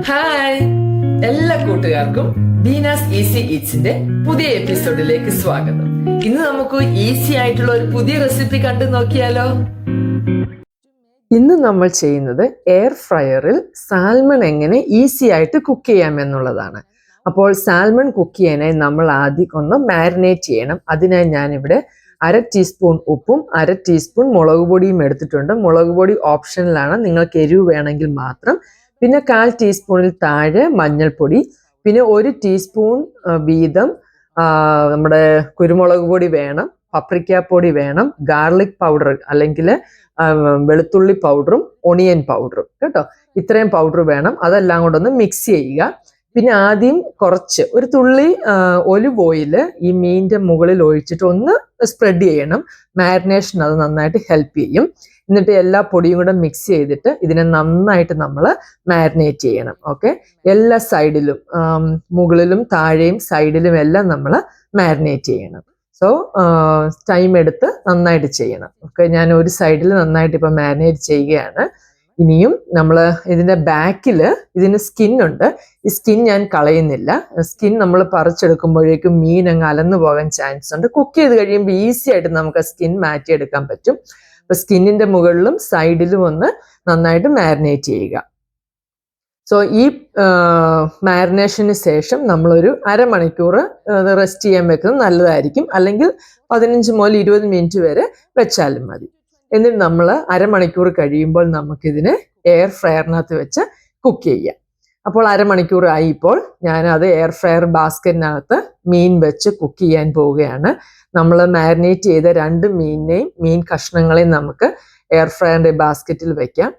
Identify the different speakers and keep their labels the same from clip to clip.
Speaker 1: Hi, എല്ലാ കൂട്ടുകാർക്കും Beena's easy ഈറ്റ്സിന്റെ പുതിയ എപ്പിസോഡിലേക്ക് സ്വാഗതം. ഇന്ന് നമുക്ക് ഈസി ആയിട്ടുള്ള ഒരു പുതിയ റെസിപ്പി കണ്ടു നോക്കിയാലോ. ഇന്ന് നമ്മൾ ചെയ്യുന്നത് എയർ ഫ്രയറിൽ സാൽമൺ എങ്ങനെ ഈസി ആയിട്ട് കുക്ക് ചെയ്യാം എന്നുള്ളതാണ്. അപ്പോൾ സാൽമൺ കുക്ക് ചെയ്യാനായി നമ്മൾ ആദ്യം ഒന്ന് മാരിനേറ്റ് ചെയ്യണം. അതിനായി ഞാനിവിടെ 1/2 ടീസ്പൂൺ ഉപ്പും 1/2 ടീസ്പൂൺ മുളക് പൊടിയും എടുത്തിട്ടുണ്ട്. മുളക് പൊടി ഓപ്ഷനിലാണ്, നിങ്ങൾക്ക് എരിവ് വേണമെങ്കിൽ മാത്രം. പിന്നെ 1/4 ടീസ്പൂണിൽ താഴെ മഞ്ഞൾപ്പൊടി, പിന്നെ 1 ടീസ്പൂൺ വീതം നമ്മുടെ കുരുമുളക് പൊടി വേണം, പപ്രിക്ക പൊടി വേണം, ഗാർലിക് പൗഡർ അല്ലെങ്കിൽ വെളുത്തുള്ളി പൗഡറും ഒണിയൻ പൗഡറും കേട്ടോ. ഇത്രയും പൗഡർ വേണം. അതെല്ലാം കൊണ്ടൊന്ന് മിക്സ് ചെയ്യുക. പിന്നെ ആദ്യം കുറച്ച് ഒരു തുള്ളി ഒലിവ് ഓയിൽ ഈ മീനിന്റെ മുകളിൽ ഒഴിച്ചിട്ട് ഒന്ന് സ്പ്രെഡ് ചെയ്യണം. മാരിനേഷൻ അത് നന്നായിട്ട് ഹെൽപ്പ് ചെയ്യും. എന്നിട്ട് എല്ലാ പൊടിയും കൂടെ മിക്സ് ചെയ്തിട്ട് ഇതിനെ നന്നായിട്ട് നമ്മൾ മാരിനേറ്റ് ചെയ്യണം. ഓക്കെ, എല്ലാ സൈഡിലും മുകളിലും താഴെയും സൈഡിലും എല്ലാം നമ്മൾ മാരിനേറ്റ് ചെയ്യണം. സോ ടൈം എടുത്ത് നന്നായിട്ട് ചെയ്യണം. ഓക്കെ, ഞാൻ ഒരു സൈഡിൽ നന്നായിട്ട് ഇപ്പം മാരിനേറ്റ് ചെയ്യുകയാണ്. ഇനിയും നമ്മൾ ഇതിന്റെ ബാക്കിൽ ഇതിന് സ്കിന്നുണ്ട്. ഈ സ്കിൻ ഞാൻ കളയുന്നില്ല. സ്കിൻ നമ്മൾ പറിച്ചെടുക്കുമ്പോഴേക്കും മീൻ അങ്ങ് അലന്നു പോകാൻ ചാൻസ് ഉണ്ട്. കുക്ക് ചെയ്ത് കഴിയുമ്പോൾ ഈസി ആയിട്ട് നമുക്ക് സ്കിൻ മാറ്റിയെടുക്കാൻ പറ്റും. അപ്പൊ സ്കിന്നിന്റെ മുകളിലും സൈഡിലും ഒന്ന് നന്നായിട്ട് മാരിനേറ്റ് ചെയ്യുക. സോ ഈ മാരിനേഷന് ശേഷം നമ്മളൊരു അരമണിക്കൂർ റെസ്റ്റ് ചെയ്യാൻ വെക്കുന്നത് നല്ലതായിരിക്കും. അല്ലെങ്കിൽ 15 മുതൽ 20 മിനിറ്റ് വരെ വെച്ചാലും മതി. എന്നിട്ട് നമ്മൾ അരമണിക്കൂർ കഴിയുമ്പോൾ നമുക്കിതിനെ എയർ ഫ്രയറിനകത്ത് വെച്ച് കുക്ക് ചെയ്യാം. അപ്പോൾ അരമണിക്കൂർ ആയി. ഇപ്പോൾ ഞാനത് എയർ ഫ്രയർ ബാസ്ക്കറ്റിനകത്ത് മീൻ വെച്ച് കുക്ക് ചെയ്യാൻ പോവുകയാണ്. നമ്മൾ മാരിനേറ്റ് ചെയ്ത 2 മീനിനെയും മീൻ കഷ്ണങ്ങളെയും നമുക്ക് എയർ ഫ്രയറിന്റെ ബാസ്ക്കറ്റിൽ വെക്കാം.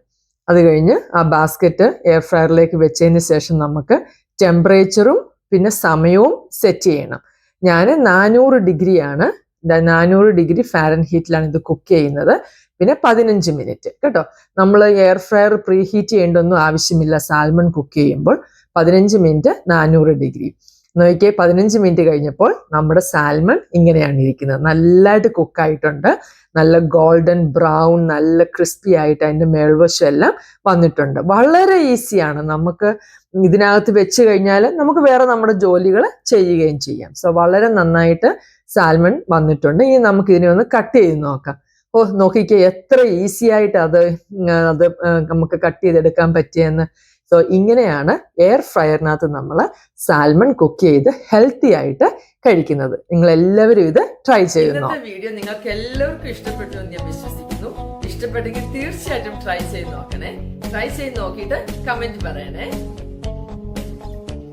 Speaker 1: അത് കഴിഞ്ഞ് ആ ബാസ്ക്കറ്റ് എയർ ഫ്രയറിലേക്ക് വെച്ചതിന് ശേഷം നമുക്ക് ടെമ്പറേച്ചറും പിന്നെ സമയവും സെറ്റ് ചെയ്യണം. ഞാൻ 400 ഡിഗ്രിയാണ്, 400 ഡിഗ്രി ഫാരൻഹീറ്റിലാണ് ഇത് കുക്ക് ചെയ്യുന്നത്. പിന്നെ 15 മിനിറ്റ് കേട്ടോ. നമ്മൾ എയർ ഫ്രയർ പ്രീ ഹീറ്റ് ചെയ്യേണ്ടൊന്നും ആവശ്യമില്ല. സാൽമൺ കുക്ക് ചെയ്യുമ്പോൾ 15 മിനിറ്റ് 400 ഡിഗ്രി നോക്കിയേ. 15 മിനിറ്റ് കഴിഞ്ഞപ്പോൾ നമ്മുടെ സാൽമൺ ഇങ്ങനെയാണ് ഇരിക്കുന്നത്. നല്ലതായിട്ട് കുക്കായിട്ടുണ്ട്. നല്ല ഗോൾഡൻ ബ്രൗൺ, നല്ല ക്രിസ്പി ആയിട്ട് അതിൻ്റെ മേൽവശം എല്ലാം വന്നിട്ടുണ്ട്. വളരെ ഈസിയാണ്. നമുക്ക് ഇതിനകത്ത് വെച്ച് കഴിഞ്ഞാൽ നമുക്ക് വേറെ നമ്മുടെ ജോലികൾ ചെയ്യുകയും ചെയ്യാം. സോ വളരെ നന്നായിട്ട് സാൽമൺ വന്നിട്ടുണ്ട്. ഇനി നമുക്ക് ഇതിനെ ഒന്ന് കട്ട് ചെയ്ത് നോക്കാം. നോക്കിക്കേ എത്ര ഈസി ആയിട്ട് അത് നമുക്ക് കട്ട് ചെയ്തെടുക്കാൻ പറ്റിയെന്ന്. സോ ഇങ്ങനെയാണ് എയർ ഫ്രയറിനകത്ത് നമ്മൾ സാൽമൺ കുക്ക് ചെയ്ത് ഹെൽത്തി ആയിട്ട് കഴിക്കുന്നത്. നിങ്ങൾ എല്ലാവരും ഇത് ട്രൈ ചെയ്യുന്നു. വീഡിയോ നിങ്ങൾക്ക് എല്ലാവർക്കും ഇഷ്ടപ്പെട്ടു എന്ന് ഞാൻ വിശ്വസിക്കുന്നു. ഇഷ്ടപ്പെട്ടെങ്കിൽ തീർച്ചയായിട്ടും ട്രൈ ചെയ്ത് നോക്കണേ. ട്രൈ ചെയ്ത് നോക്കിയിട്ട് കമന്റ് പറയണേ.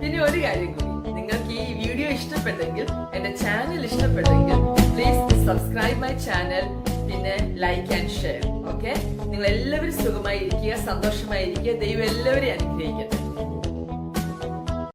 Speaker 1: പിന്നെ ഒരു കാര്യം കൂടി, നിങ്ങൾക്ക് ഈ വീഡിയോ ഇഷ്ടപ്പെട്ടെങ്കിൽ, എന്റെ ചാനൽ ഇഷ്ടപ്പെട്ടെങ്കിൽ പ്ലീസ് സബ്സ്ക്രൈബ് മൈ ചാനൽ, പിന്നെ ലൈക്ക് ആൻഡ് ഷെയർ. ഓക്കെ, നിങ്ങൾ എല്ലാവരും സുഖമായി ഇരിക്കുക, സന്തോഷമായി ഇരിക്കുക. ദൈവം എല്ലാവരെയും അനുഗ്രഹിക്കട്ടെ.